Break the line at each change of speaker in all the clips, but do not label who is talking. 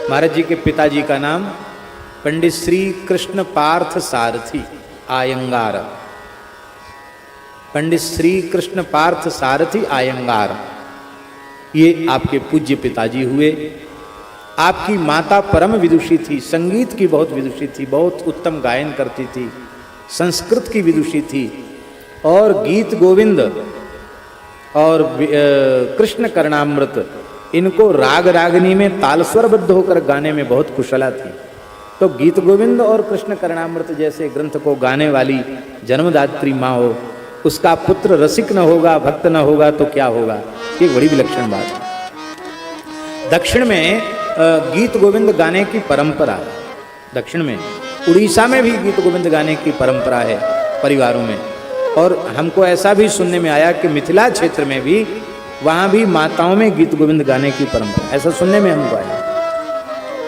महाराज जी के पिताजी का नाम पंडित श्री कृष्ण पार्थ सारथी आयंगार। पंडित श्री कृष्ण पार्थ सारथी आयंगार, ये आपके पूज्य पिताजी हुए। आपकी माता परम विदुषी थी, संगीत की बहुत विदुषी थी, बहुत उत्तम गायन करती थी, संस्कृत की विदुषी थी और गीत गोविंद और कृष्ण करणामृत, इनको राग रागनी में तालस्वरबद्ध होकर गाने में बहुत कुशला थी। तो गीत गोविंद और कृष्ण करणामृत जैसे ग्रंथ को गाने वाली जन्मदात्री माँ हो, उसका पुत्र रसिक न होगा, भक्त न होगा तो क्या होगा, ये बड़ी विलक्षण बात है। दक्षिण में गीत गोविंद गाने की परंपरा है। दक्षिण में उड़ीसा में भी गीत गोविंद गाने की परंपरा है परिवारों में। और हमको ऐसा भी सुनने में आया कि मिथिला क्षेत्र में भी, वहाँ भी माताओं में गीत गोविंद गाने की परंपरा, ऐसा सुनने में हमको आया।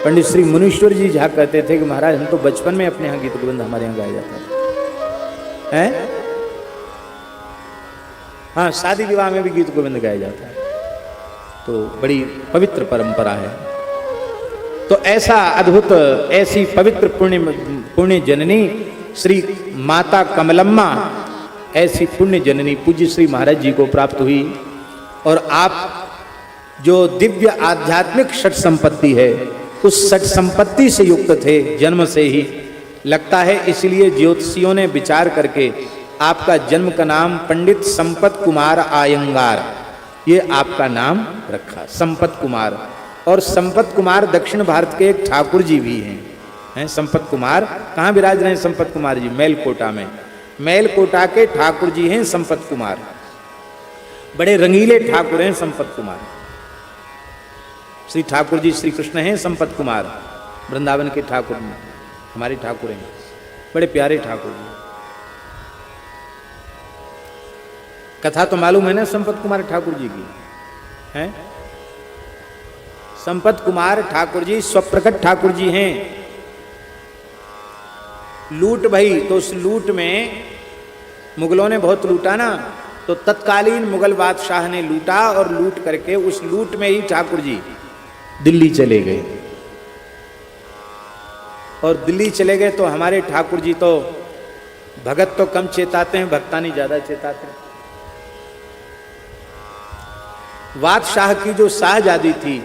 पंडित श्री मुनीश्वर जी झा कहते थे कि महाराज हम तो बचपन में अपने यहाँ गीत गोविंद हमारे यहाँ गाया जाता है। हाँ, शादी विवाह में भी गीत गोविंद गाया जाता है, तो बड़ी पवित्र परंपरा है। तो ऐसा अद्भुत, ऐसी पवित्र पुण्य जननी श्री माता कमलम्मा, ऐसी पुण्य जननी पूज्य श्री महाराज जी को प्राप्त हुई। और आप जो दिव्य आध्यात्मिक षट संपत्ति है, उस षट संपत्ति से युक्त थे जन्म से ही, लगता है। इसलिए ज्योतिषियों ने विचार करके आपका जन्म का नाम पंडित संपत कुमार आयंगार, ये आपका नाम रखा, संपत कुमार। और संपत कुमार दक्षिण भारत के एक ठाकुर जी भी हैं। संपत कुमार कहाँ विराज रहे हैं? संपत कुमार जी मेलकोटा में, मेलकोटा के ठाकुर जी हैं संपत कुमार। बड़े रंगीले ठाकुर हैं संपत कुमार। श्री ठाकुर जी श्री कृष्ण हैं संपत कुमार, वृंदावन के ठाकुर हमारे ठाकुर हैं, बड़े प्यारे ठाकुर जी। कथा तो मालूम है ना संपत कुमार ठाकुर जी की है। संपत कुमार ठाकुर जी स्वप्रकट ठाकुर जी हैं। लूट भई, तो उस लूट में मुगलों ने बहुत लूटा ना, तो तत्कालीन मुगल बादशाह ने लूटा और लूट करके उस लूट में ही ठाकुर जी दिल्ली चले गए। और दिल्ली चले गए तो हमारे ठाकुर जी तो भगत तो कम चेताते हैं, भक्तानी ज्यादा चेताते हैं। बादशाह की जो शाहजादी थी,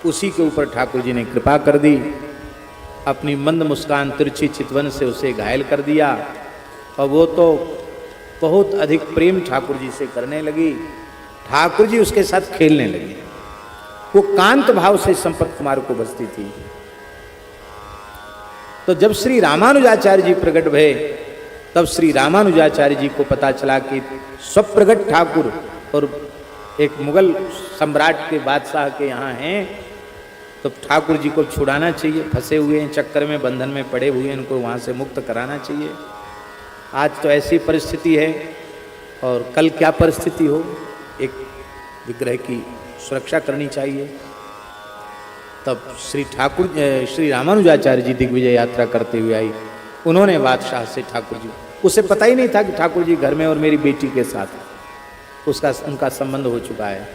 उसी के ऊपर ठाकुर जी ने कृपा कर दी, अपनी मंद मुस्कान तिरछी चितवन से उसे घायल कर दिया। और वो तो बहुत अधिक प्रेम ठाकुर जी से करने लगी, ठाकुर जी उसके साथ खेलने लगे। वो कांत भाव से संपत कुमार को बसती थी। तो जब श्री रामानुजाचार्य जी प्रकट भये, तब श्री रामानुजाचार्य जी को पता चला कि स्वप्रगट ठाकुर और एक मुगल सम्राट के बादशाह के यहाँ हैं, तो ठाकुर जी को छुड़ाना चाहिए, फंसे हुए हैं चक्कर में, बंधन में पड़े हुए हैं, इनको वहाँ से मुक्त कराना चाहिए। आज तो ऐसी परिस्थिति है, और कल क्या परिस्थिति हो, एक विग्रह की सुरक्षा करनी चाहिए। तब श्री रामानुजाचार्य जी दिग्विजय यात्रा करते हुए आई। उन्होंने बादशाह से ठाकुर जी, उसे पता ही नहीं था कि ठाकुर जी घर में और मेरी बेटी के साथ उनका संबंध हो चुका है।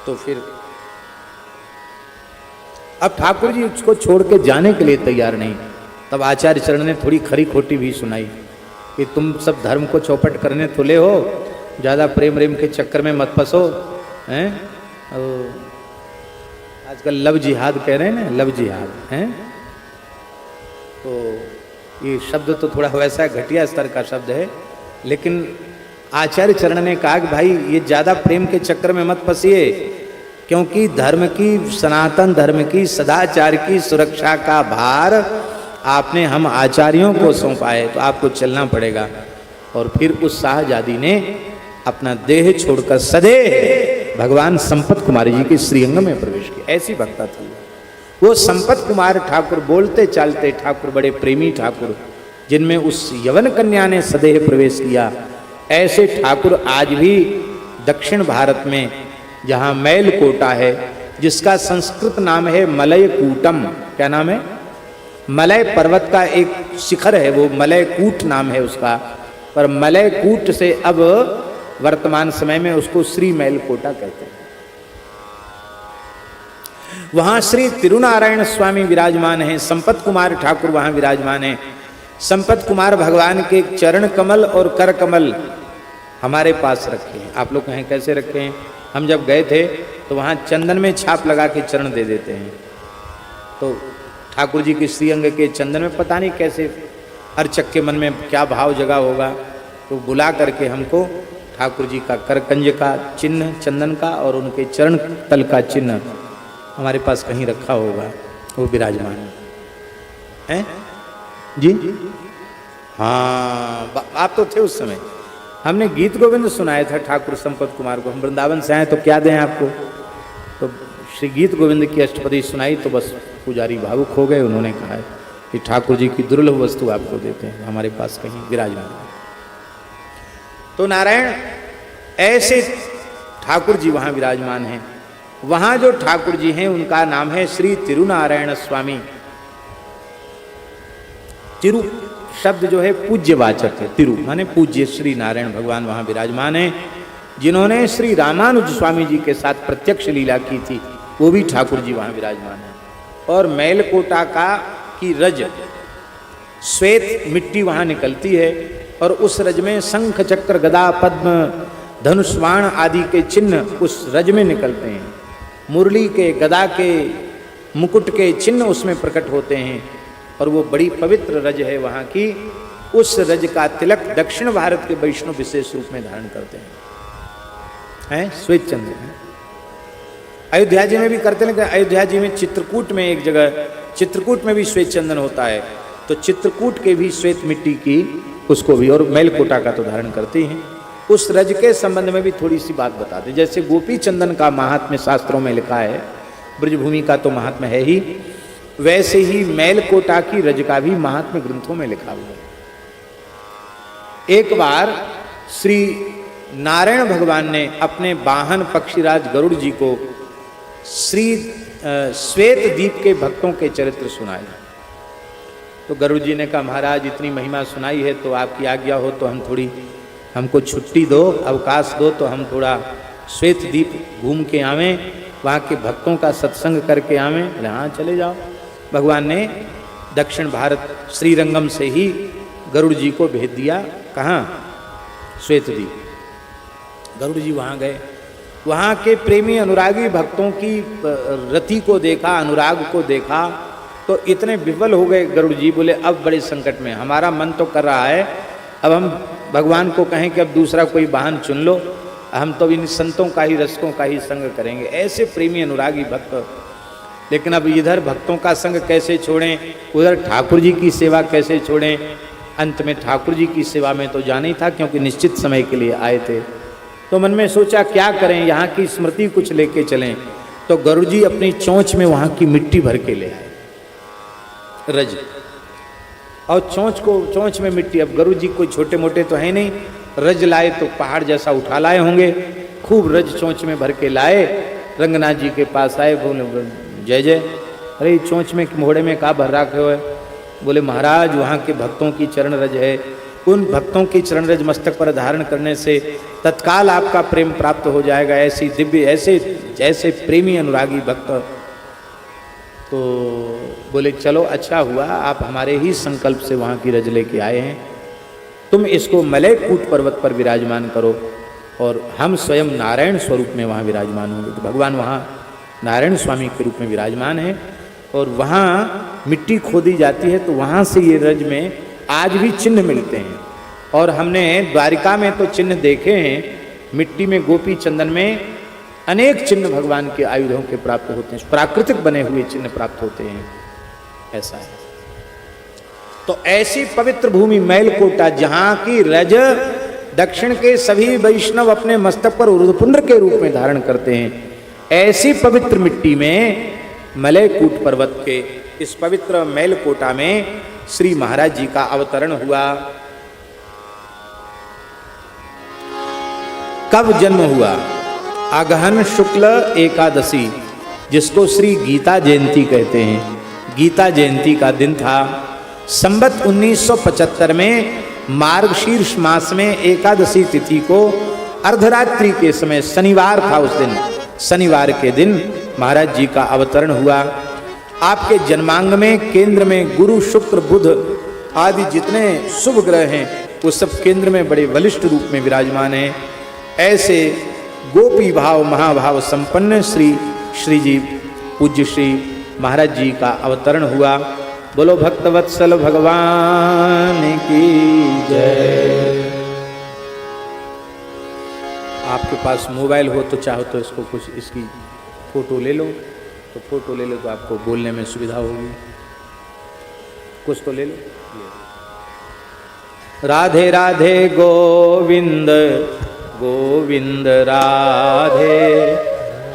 तो फिर अब ठाकुर जी उसको छोड़ के जाने के लिए तैयार नहीं। तब आचार्य चरण ने थोड़ी खरी खोटी भी सुनाई कि तुम सब धर्म को चौपट करने तुले हो, ज़्यादा प्रेम रेम के चक्कर में मत फंसो हैं। आजकल लव जिहाद कह रहे हैं ना, लव जिहाद हैं। तो ये शब्द तो थोड़ा वैसा घटिया स्तर का शब्द है, लेकिन आचार्य चरण ने कहा कि भाई ये ज़्यादा प्रेम के चक्कर में मत फंसिए, क्योंकि धर्म की, सनातन धर्म की, सदाचार की सुरक्षा का भार आपने हम आचार्यों को सौंपा है, तो आपको चलना पड़ेगा। और फिर उस शाहजादी ने अपना देह छोड़कर सदैव भगवान संपत कुमार जी के श्रीअंग में प्रवेश किया। ऐसी भक्ता थी वो संपत कुमार ठाकुर। बोलते चालते ठाकुर, बड़े प्रेमी ठाकुर, जिनमें उस यवन कन्या ने सदैव प्रवेश किया। ऐसे ठाकुर आज भी दक्षिण भारत में, जहाँ मेलकोटा है, जिसका संस्कृत नाम है मलयकूटम। क्या नाम है? मलय पर्वत का एक शिखर है, वो मलयकूट नाम है उसका। पर मलयकूट से अब वर्तमान समय में उसको श्री मेलकोटा कहते हैं। वहां श्री तिरुनारायण स्वामी विराजमान हैं, संपत कुमार ठाकुर वहां विराजमान हैं। संपत कुमार भगवान के चरण कमल और कर कमल हमारे पास रखे हैं। आप लोग कहें कैसे रखे हैं? हम जब गए थे तो वहाँ चंदन में छाप लगा के चरण दे देते हैं। तो ठाकुर जी के श्रीअंग के चंदन में पता नहीं कैसे अर्चक के मन में क्या भाव जगा होगा, तो बुला करके हमको ठाकुर जी का करकंज का चिन्ह चंदन का और उनके चरण तल का चिन्ह हमारे पास कहीं रखा होगा, वो विराजमान है जी। हाँ, आप तो थे उस समय। हमने गीत गोविंद सुनाया था ठाकुर संपत कुमार को। हम वृंदावन से आए तो क्या दें आपको, तो श्री गीत गोविंद की अष्टपदी सुनाई तो बस पुजारी भावुक हो गए। उन्होंने कहा कि ठाकुर जी की दुर्लभ वस्तु आपको देते हैं, हमारे पास कहीं विराजमान। तो नारायण ऐसे ठाकुर जी वहाँ विराजमान हैं। वहाँ जो ठाकुर जी हैं उनका नाम है श्री तिरुनारायण स्वामी। तिरु शब्द जो है पूज्यवाचक है, तिरु माने पूज्य। श्री नारायण भगवान वहाँ विराजमान हैं, जिन्होंने श्री रामानुज स्वामी जी के साथ प्रत्यक्ष लीला की थी, वो भी ठाकुर जी वहाँ विराजमान हैं। और मैलकोटा का की रज श्वेत मिट्टी वहाँ निकलती है और उस रज में शंख चक्र गदा पद्म धनुष बाण आदि के चिन्ह उस रज में निकलते हैं। मुरली के गदा के मुकुट के चिन्ह उसमें प्रकट होते हैं और वो बड़ी पवित्र रज है वहाँ की। उस रज का तिलक दक्षिण भारत के वैष्णव विशेष रूप में धारण करते हैं श्वेत चंद्र है। अयोध्या जी में भी करते हैं, लेकिन अयोध्या जी में चित्रकूट में एक जगह चित्रकूट में भी श्वेत चंदन होता है, तो चित्रकूट के भी श्वेत मिट्टी की उसको भी, और मैलकोटा का तो धारण करते हैं। उस रज के संबंध में भी थोड़ी सी बात बता दें। जैसे गोपी चंदन का महात्म्य शास्त्रों में लिखा है, ब्रजभूमि का तो महात्म्य है ही, वैसे ही मैलकोटा की रज का भी महात्म्य ग्रंथों में लिखा हुआ है। एक बार श्री नारायण भगवान ने अपने वाहन पक्षीराज गरुड़ जी को श्री श्वेत द्वीप के भक्तों के चरित्र सुनाए। तो गरुड़ जी ने कहा, महाराज इतनी महिमा सुनाई है तो आपकी आज्ञा हो तो हम थोड़ी, हमको छुट्टी दो, अवकाश दो, तो हम थोड़ा श्वेत द्वीप घूम के आवें, वहाँ के भक्तों का सत्संग करके आवें। हाँ चले जाओ। भगवान ने दक्षिण भारत श्रीरंगम से ही गरुड़ जी को भेज दिया। कहाँ? श्वेत द्वीप। गरुड़ जी वहाँ गए, वहाँ के प्रेमी अनुरागी भक्तों की रति को देखा, अनुराग को देखा, तो इतने विफल हो गए गरुड़ जी। बोले अब बड़े संकट में, हमारा मन तो कर रहा है अब हम भगवान को कहें कि अब दूसरा कोई वाहन चुन लो, हम तो इन संतों का ही रसिकों का ही संग करेंगे। ऐसे प्रेमी अनुरागी भक्त, लेकिन अब इधर भक्तों का संग कैसे छोड़ें, उधर ठाकुर जी की सेवा कैसे छोड़ें। अंत में ठाकुर जी की सेवा में तो जाना ही था, क्योंकि निश्चित समय के लिए आए थे। तो मन में सोचा क्या करें, यहाँ की स्मृति कुछ लेके चलें। तो गरुड़ जी अपनी चोंच में वहाँ की मिट्टी भर के ले आए, रज, और चोंच में मिट्टी। अब गरुड़ जी कोई छोटे मोटे तो है नहीं, रज लाए तो पहाड़ जैसा उठा लाए होंगे। खूब रज चोंच में भर के लाए, रंगनाथ जी के पास आए, बोले जय जय, अरे चोंच में मोहड़े में का भर रखे हो है? बोले महाराज वहाँ के भक्तों की चरण रज है, उन भक्तों की चरण रज मस्तक पर धारण करने से तत्काल आपका प्रेम प्राप्त हो जाएगा। ऐसी दिव्य, ऐसे जैसे प्रेमी अनुरागी भक्त। तो बोले चलो अच्छा हुआ आप हमारे ही संकल्प से वहाँ की रज लेके आए हैं, तुम इसको मलयकूट पर्वत पर विराजमान करो और हम स्वयं नारायण स्वरूप में वहाँ विराजमान होंगे। तो भगवान वहाँ नारायण स्वामी के रूप में विराजमान है और वहाँ मिट्टी खोदी जाती है, तो वहाँ से ये रज में आज भी चिन्ह मिलते हैं। और हमने द्वारिका में तो चिन्ह देखे हैं, मिट्टी में गोपी चंदन में अनेक चिन्ह भगवान के आयुधों के प्राप्त होते हैं, प्राकृतिक बने हुए चिन्ह प्राप्त होते हैं। ऐसा है। तो ऐसी पवित्र भूमि मैलकोटा, जहाँ की रज दक्षिण के सभी वैष्णव अपने मस्तक पर ऊर्ध्वपुंड्र के रूप में धारण करते हैं, ऐसी पवित्र मिट्टी में मलयकूट पर्वत के इस पवित्र मैलकोटा में श्री महाराज जी का अवतरण हुआ। कब जन्म हुआ? अगहन शुक्ल एकादशी, जिसको श्री गीता जयंती कहते हैं। गीता जयंती का दिन था। संवत 1975 में मार्गशीर्ष मास में एकादशी तिथि को अर्धरात्रि के समय, शनिवार था उस दिन, शनिवार के दिन महाराज जी का अवतरण हुआ। आपके जन्मांग में केंद्र में गुरु शुक्र बुध आदि जितने शुभ ग्रह हैं वो सब केंद्र में बड़े बलिष्ठ रूप में विराजमान हैं। ऐसे गोपी भाव महाभाव संपन्न श्री जी पूज्य श्री महाराज जी का अवतरण हुआ। बोलो भक्तवत्सल भगवान की जय। आपके पास मोबाइल हो तो चाहो तो इसको कुछ इसकी फोटो ले लो, तो फोटो ले लो तो आपको बोलने में सुविधा होगी। कुछ तो ले लो। राधे राधे गोविंद गोविंद राधे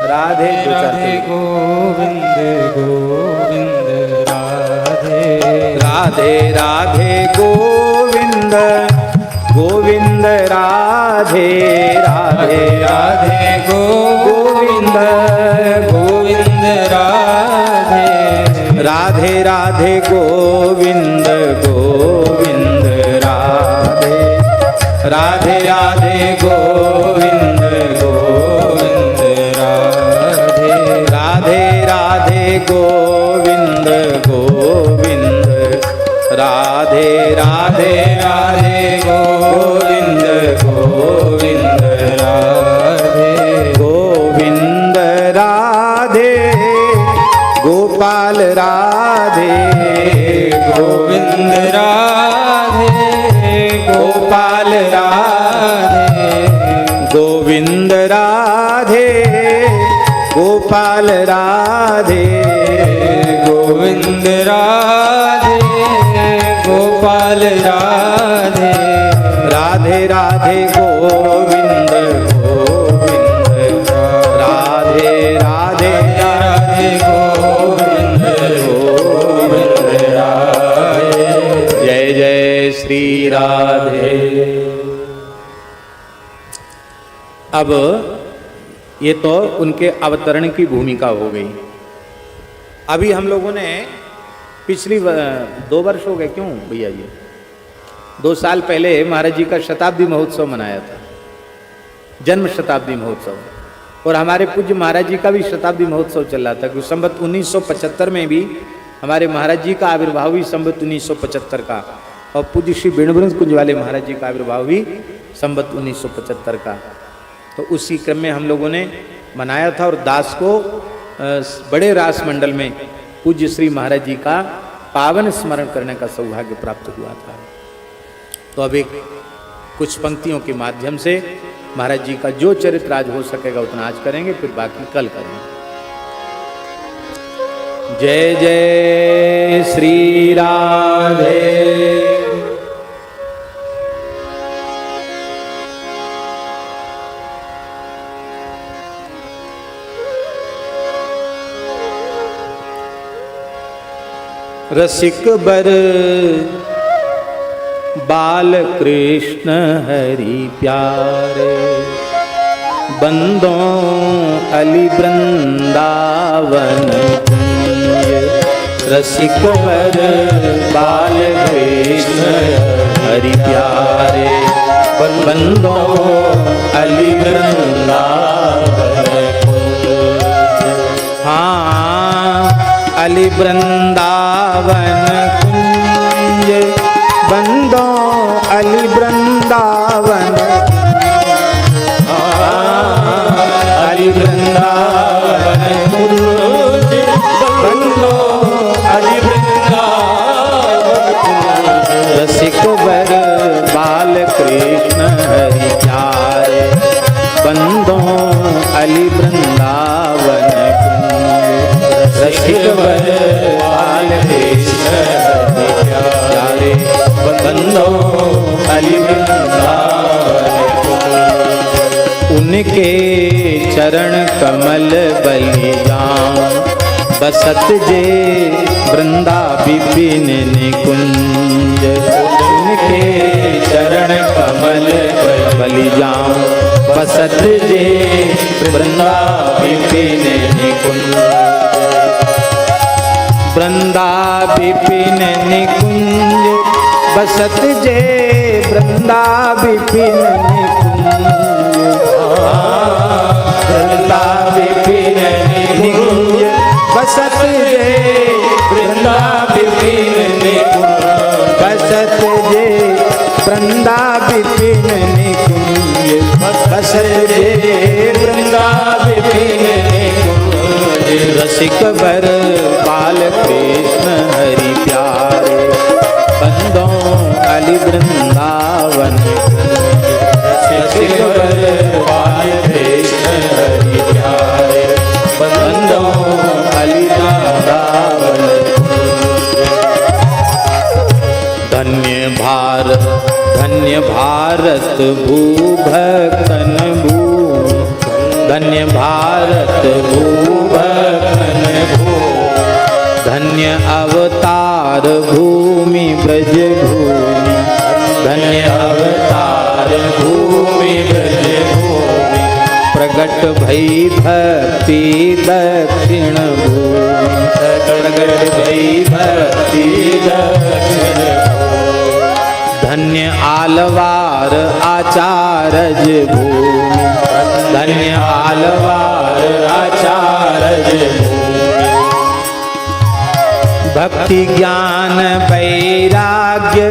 राधे राधे गोविंद गोविंद राधे राधे राधे गोविंद गोविंद राधे राधे राधे गोविंद गोविंद राधे राधे राधे गोविंद गोविंद राधे राधे राधे गोविंद गोविंद राधे राधे राधे गोविंद गोविंद राधे राधे राधे गोविंद गोविंद राधे गोविंद राधे गोपाल राधे गोविंद राधे गोपाल राधे गोविंद राधे गोपाल राधे गोविंद राधे गोपाल राधे राधे राधे गोविंद गोविंद राधे राधे राधे गोविंद गोविंद राधे जय जय श्री राधे। अब ये तो उनके अवतरण की भूमिका हो गई। अभी हम लोगों ने पिछली 2 वर्ष हो गए, क्यों भैया जी, 2 साल पहले महाराज जी का शताब्दी महोत्सव मनाया था, जन्म शताब्दी महोत्सव। और हमारे पूज्य महाराज जी का भी शताब्दी महोत्सव चल रहा था, क्योंकि संवत 1975 में भी हमारे महाराज जी का आविर्भाव भी संवत 1975 का, और पूज्य श्री वेणुवृंद कुंज वाले महाराज जी का आविर्भाव भी संवत 1975 का। तो उसी क्रम में हम लोगों ने मनाया था। और दास को बड़े रास मंडल में पूज्य श्री महाराज जी का पावन स्मरण करने का सौभाग्य प्राप्त हुआ था। तो अब एक कुछ पंक्तियों के माध्यम से महाराज जी का जो चरित्र आज हो सकेगा उतना आज करेंगे, फिर बाकी कल करेंगे। जय जय श्री राधे। रसिक बर बाल कृष्ण हरि प्यारे, बंदों अली वृंदावन कुंज। रसिक बर बाल कृष्ण हरि प्यारे, बंदों अली वृंदावन कुंज। हाँ, अली वृंदावन कुंज, बंदों अली वृंदावन। अली वृंदावन कुंज, बंदों अली वृंदावन कुंज। रसिक वर बाल कृष्ण हरि प्यारे, बंदों अली वृंदावन कुंज। रसिक वर बाल कृष्ण हरि प्यारे, बंदों अली वृंदावन कुंज। उनके चरण कमल बलि जाऊं, बसत जे वृंदा विपिन निकुंज। उनके चरण कमल बलि जाऊं, बसत जे वृंदा विपिन निकुंज। वृंदा विपिन निकुंज, बसत जे वृंदा विपिन निकुंज। वृंदा विपिन निकुंज बसत जे, वृंदा विपिन निकुंज बसत जे, वृंदा विपिन निकुंज बसत जे, वृंदा विपिन निकुंज। रसिक वर बाल कृष्ण हरि प्यारे, बंदों अली वृंदावन। रसिक वर बाल कृष्ण हरि प्यारे, बंदों अली वृंदावन। धन्य भारत भूभक्तन भूमि, धन्य भारत भूभक्तन भूमि, धन्य अवतार भूमि ब्रज भूमि, धन्य अवतार भूमि ब्रज भूमि। प्रगट भई भक्ति दक्षिण भूमि, प्रगट भई भक्ति दक्षिण भूमि। धन्य आलवार आचारज भूमि, धन्य आलवार आचारज भूमि। भक्ति ज्ञान वैराग्य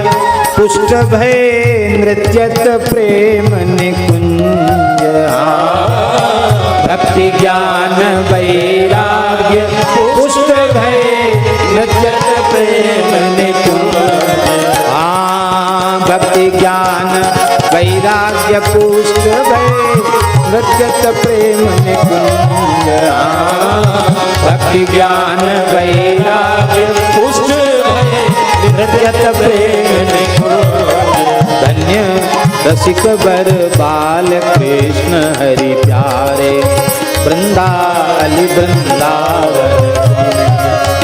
पुष्ट भय नृत्यत प्रेम निकुंज। भक्ति ज्ञान वैराग्य पुष्ट भय नृत्यत प्रेम निकुंज। भक्ति ज्ञान वैराग्य पुष्ट भय नृत्यत प्रेम निकुंज। भक्ति ज्ञान वैराग्य पुष्ट भय नृत्यत प्रेम निकुंज। धन्य रसिक वर बाल कृष्ण हरि प्यारे, वृंदा अली वृंदावन।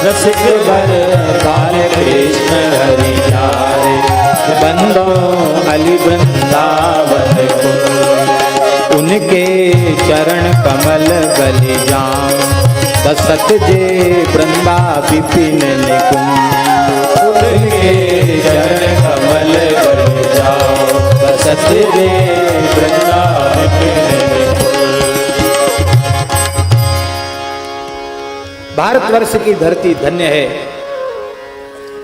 रसिक वर बाल कृष्ण हरि प्यारे, बंदों अली वृंदावन। उनके चरण कमल गली जाम, बसत जे वृंदा विपिन निकुंज। उनके चरण कमल गली जाम, बसत जे वृंदा विपिन निकुंज। भारतवर्ष की धरती धन्य है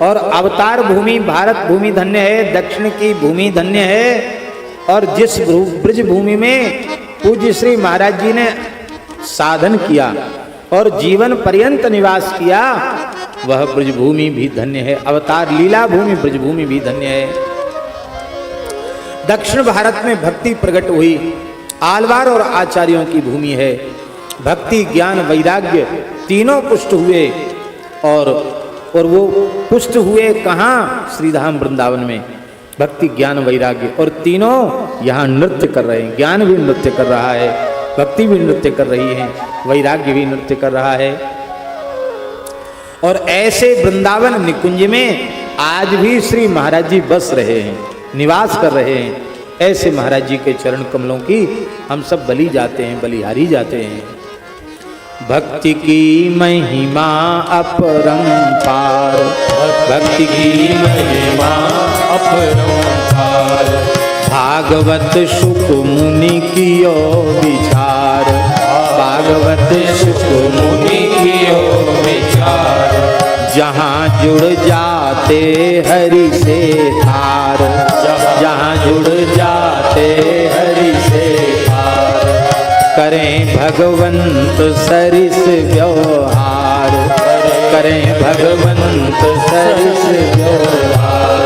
और अवतार भूमि भारत भूमि धन्य है, दक्षिण की भूमि धन्य है। और जिस ब्रज भूमि में पूज्य श्री महाराज जी ने साधन किया और जीवन पर्यंत निवास किया, वह ब्रज भूमि भी धन्य है। अवतार लीला भूमि ब्रज भूमि भी धन्य है। दक्षिण भारत में भक्ति प्रकट हुई, आलवार और आचार्यों की भूमि है। भक्ति ज्ञान वैराग्य तीनों पुष्ट हुए और वो पुष्ट हुए कहाँ? श्रीधाम वृंदावन में। भक्ति ज्ञान वैराग्य और तीनों यहाँ नृत्य कर रहे हैं। ज्ञान भी नृत्य कर रहा है, भक्ति भी नृत्य कर रही है, वैराग्य भी नृत्य कर रहा है। और ऐसे वृंदावन निकुंज में आज भी श्री महाराज जी बस रहे हैं, निवास कर रहे हैं। ऐसे महाराज जी के चरण कमलों की हम सब बलि जाते हैं, बलिहारी जाते हैं। भक्ति की महिमा अपरंपार, भक्ति की महिमा अपरंपार। भागवत शुक मुनि कियो विचार, भागवत शुक मुनि कियो विचार। जहाँ जुड़ जाते हरि से तार, जहाँ जुड़ जाते हरि से तार। करें भगवंत सरिस व्यवहार, करें भगवंत सरिस व्यवहार।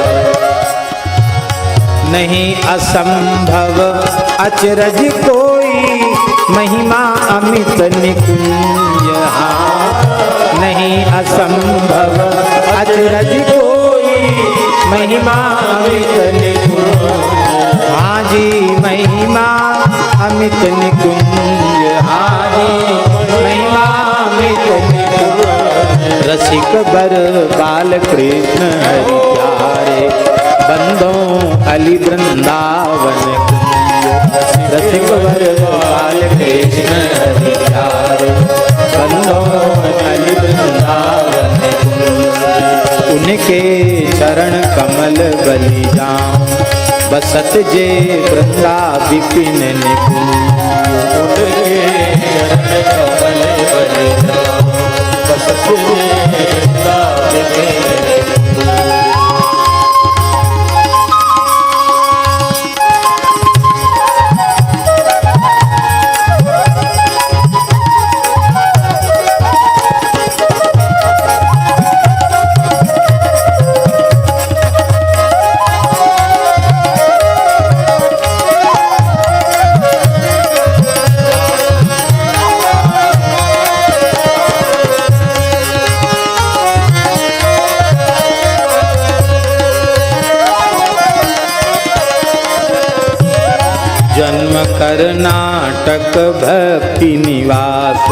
नहीं असंभव अचरज कोई, महिमा अमित निकुंज। नहीं असंभव अचरज कोई, महिमा अमित निकुंज। हाँ जी महिमा अमित निकुंज, हाँ जी महिमा अमित निकुंज। रसिक बर बाल कृष्ण हरि प्यारे, बंदों अली वृंदावन कुंज। रसिक बर बाल कृष्ण हरि प्यारे, बंदों अली वृंदावन कुंज। उनके चरण कमल बलि जाऊं, बसत जे वृंदा विपिन निकुंज।
उनके चरण कमल बन जाओ, बसत जे वृंदा विपिन निकुंज।
जन्म कर्नाटक भक्ति निवास,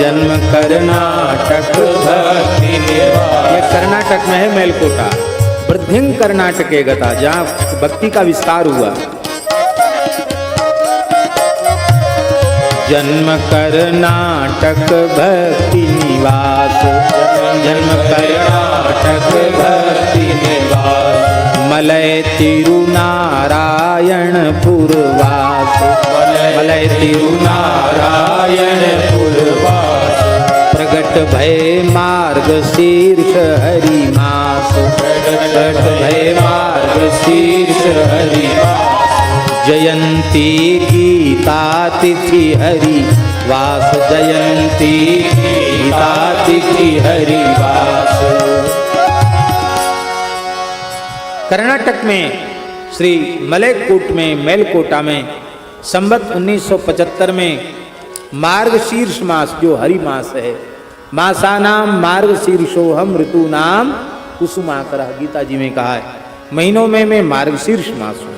जन्म कर्नाटक भक्ति निवास। ये कर्नाटक में है मेलकोटा, वृद्धिंग कर्नाटक गता, जहाँ भक्ति का विस्तार हुआ। जन्म कर्नाटक भक्ति निवास, जन्म कर्नाटक भक्ति निवास। मलय तिरुनारायण पुरवास, मलय तिरुनारायण पुरवास। प्रगट भय मार्ग शीर्ष हरि मास, प्रगट भय मार्ग शीर्ष हरि मास। जयंती गीता तिथि हरि वास, जयंती गीता तिथि हरि वास। कर्नाटक में श्री मलयकोट में मेलकोटा में संवत 1975 में मार्गशीर्ष मास, जो हरि मास है, मासानाम मार्गशीर्षोहम ऋतु नाम कुसुमाकरः, गीता जी में कहा है, महीनों में मैं मार्गशीर्ष मास हूं।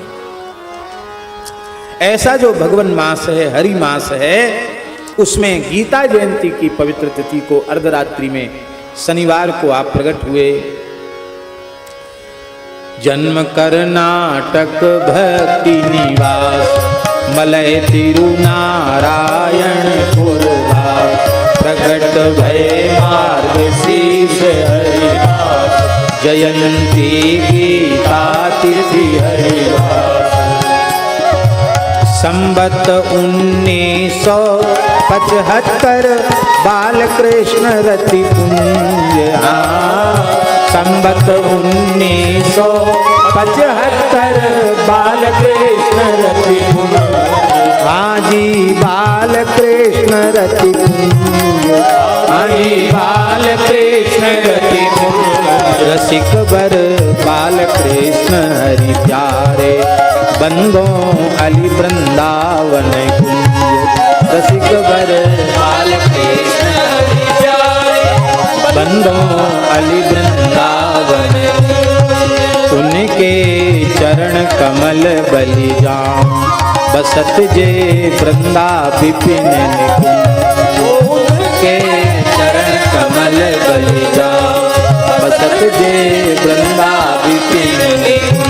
ऐसा जो भगवान मास है, हरि मास है, उसमें गीता जयंती की पवित्र तिथि को अर्धरात्रि में शनिवार को आप प्रकट हुए। जन्म कर्नाटक भक्ति निवास, मलय तिरुनारायण पुरवास। प्रगट भय मार्ग शीर्ष हरि वास, जयंती गीता तिथि हरि वास। संवत 1975 बालकृष्ण रति पुंज, संवत 1975 बालकृष्ण रति पुंज। हाँ जी बालकृष्ण रति पुंज, हाँ जी बालकृष्ण रति पुंज। रसिक बर बालकृष्ण हरि प्यारे, बंदों अली वृंदावन कुंज। रसिक बर बालकृष्ण हरि प्यारे, बंदों अली वृंदावन। उनके चरण कमल बलि जाऊं, बसत जे वृंदा विपिन निकुंज। उनके चरण कमल बलि जाऊं, बसत जे वृंदा विपिन निकुंज।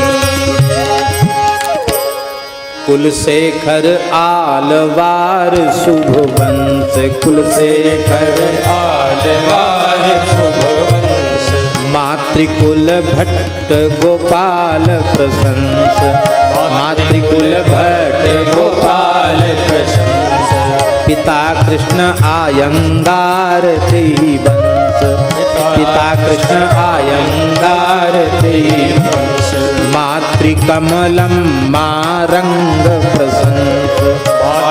कुलशेखर आलवार शुभ वंश, कुलशेखर आलवार शुभ वंश। मातृकुल भट्ट गोपाल प्रशंस, मातृकुल भट्ट गोपाल प्रशंस। पिता कृष्ण आयंगार ते वंश, पिता कृष्ण आयंगार ते वंश। मातृकमलं मारंग प्रशंस,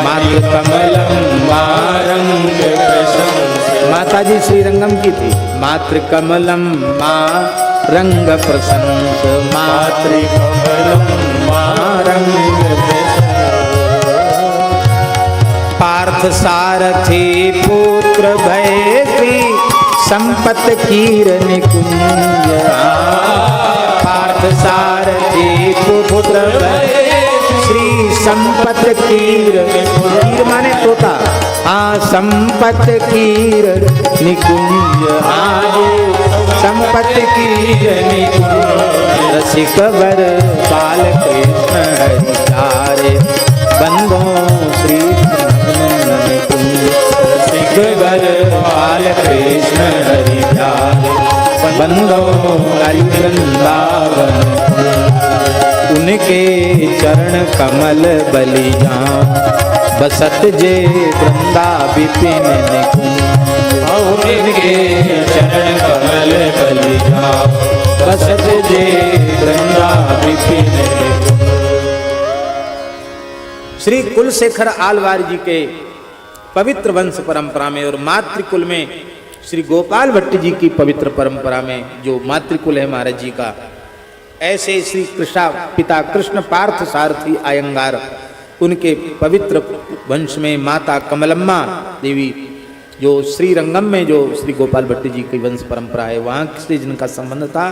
मातृकमलं मारंग प्रशंस। माताजी श्रीरंगम की थी, मातृकमलं मारंग प्रशंस, मातृकमलं मारंग प्रशंस। पार्थ सारथी पुत्र भय श्री संपत कीर निकुंज। पार्थ सारथी पुत्र भय श्री संपत कीर, कीर माने तोता, हाँ संपत कीर निकुंज। हाँ संपत कीर निकुंज। रसिक वर बाल कृष्ण हरि प्यारे, बंदों श्री निकुंज। रसिक वर बाल कृष्ण हरि प्यारे, बंदों हरि वृंदावन। उनके चरण कमल बलि जाऊं, बसत जे वृंदा विपिन निकुंज।
उनके चरण कमल बलि जाऊं, बसत जे वृंदा विपिन निकुंज।
श्री कुलशेखर आलवार जी के पवित्र वंश परंपरा में और मातृकुल में श्री गोपाल भट्ट जी की पवित्र परंपरा में जो मातृकुल है महाराज जी का, ऐसे श्री कृष्णा पिता कृष्ण पार्थ सारथी आयंगार उनके पवित्र वंश में माता कमलम्मा देवी जो श्रीरंगम में जो श्री गोपाल भट्ट जी की वंश परंपरा है वहाँ से जिनका संबंध था।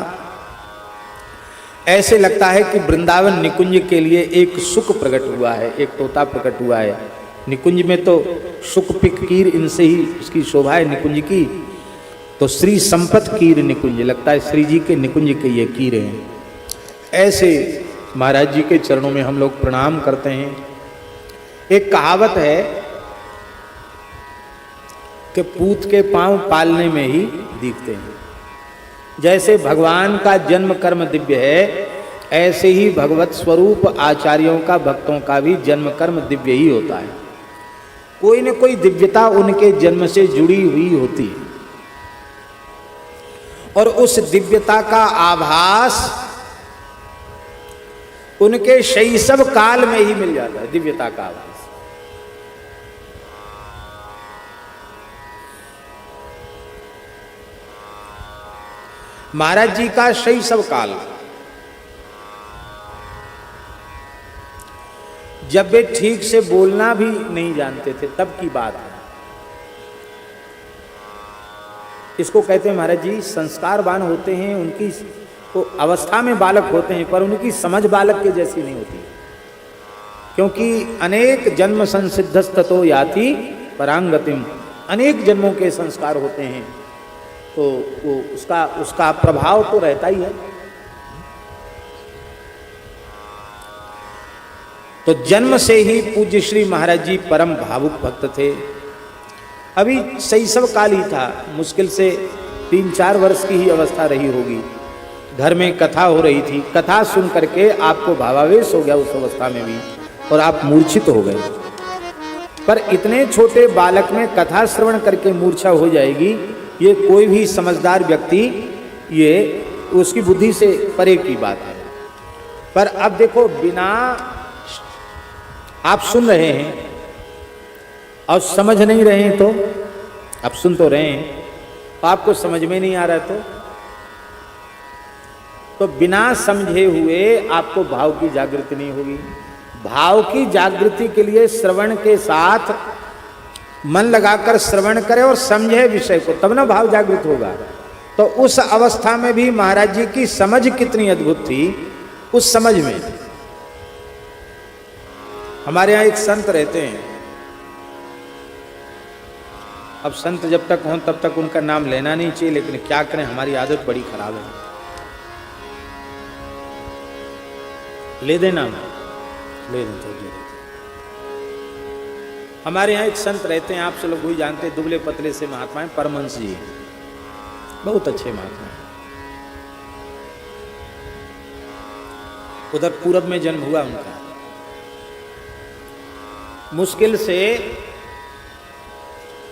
ऐसे लगता है कि वृंदावन निकुंज के लिए एक सुख प्रकट हुआ है, एक तोता प्रकट हुआ है। निकुंज में तो सुख पिक कीर इनसे ही उसकी शोभा है निकुंज की, तो श्री संपत कीर निकुंज, लगता है श्री जी के निकुंज के ये कीर हैं। ऐसे महाराज जी के चरणों में हम लोग प्रणाम करते हैं। एक कहावत है कि पूत के पांव पालने में ही दिखते हैं। जैसे भगवान का जन्म कर्म दिव्य है, ऐसे ही भगवत स्वरूप आचार्यों का भक्तों का भी जन्म कर्म दिव्य ही होता है। कोई न कोई दिव्यता उनके जन्म से जुड़ी हुई होती है और उस दिव्यता का आभास उनके शैशव काल में ही मिल जाता है। दिव्यता का आभास महाराज जी का शैशव काल, जब वे ठीक से बोलना भी नहीं जानते थे तब की बात है। इसको कहते हैं महाराज जी संस्कारवान होते हैं, उनकी तो अवस्था में बालक होते हैं पर उनकी समझ बालक के जैसी नहीं होती, क्योंकि अनेक जन्म संसिद्धस्ततो याति परांगतिम, अनेक जन्मों के संस्कार होते हैं तो वो उसका प्रभाव तो रहता ही है। तो जन्म से ही पूज्य श्री महाराज जी परम भावुक भक्त थे। अभी शैशव काल ही था, मुश्किल से 3-4 वर्ष की ही अवस्था रही होगी। घर में कथा हो रही थी, कथा सुन करके आपको भावावेश हो गया उस अवस्था में भी और आप मूर्छित हो गए। पर इतने छोटे बालक में कथा श्रवण करके मूर्छा हो जाएगी, ये कोई भी समझदार व्यक्ति ये उसकी बुद्धि से परे की बात है। पर अब देखो, बिना आप सुन रहे हैं और समझ नहीं रहे हैं, तो आप सुन तो रहे हैं तो आपको समझ में नहीं आ रहा, तो बिना समझे हुए आपको भाव की जागृति नहीं होगी। भाव की जागृति के लिए श्रवण के साथ मन लगाकर श्रवण करें और समझे विषय को, तब ना भाव जागृत होगा। तो उस अवस्था में भी महाराज जी की समझ कितनी अद्भुत थी। उस समझ में हमारे यहाँ एक संत रहते हैं, अब संत जब तक हों तब तक उनका नाम लेना नहीं चाहिए, लेकिन क्या करें, हमारी आदत बड़ी खराब है। ले देना, ले दें तो ले दें। हमारे यहाँ एक संत रहते हैं, आप सब लोग वही जानते हैं, दुबले पतले से महात्मा हैं, परमहंस जी, बहुत अच्छे महात्मा हैं। उधर पूरब में जन्म हुआ उनका। मुश्किल से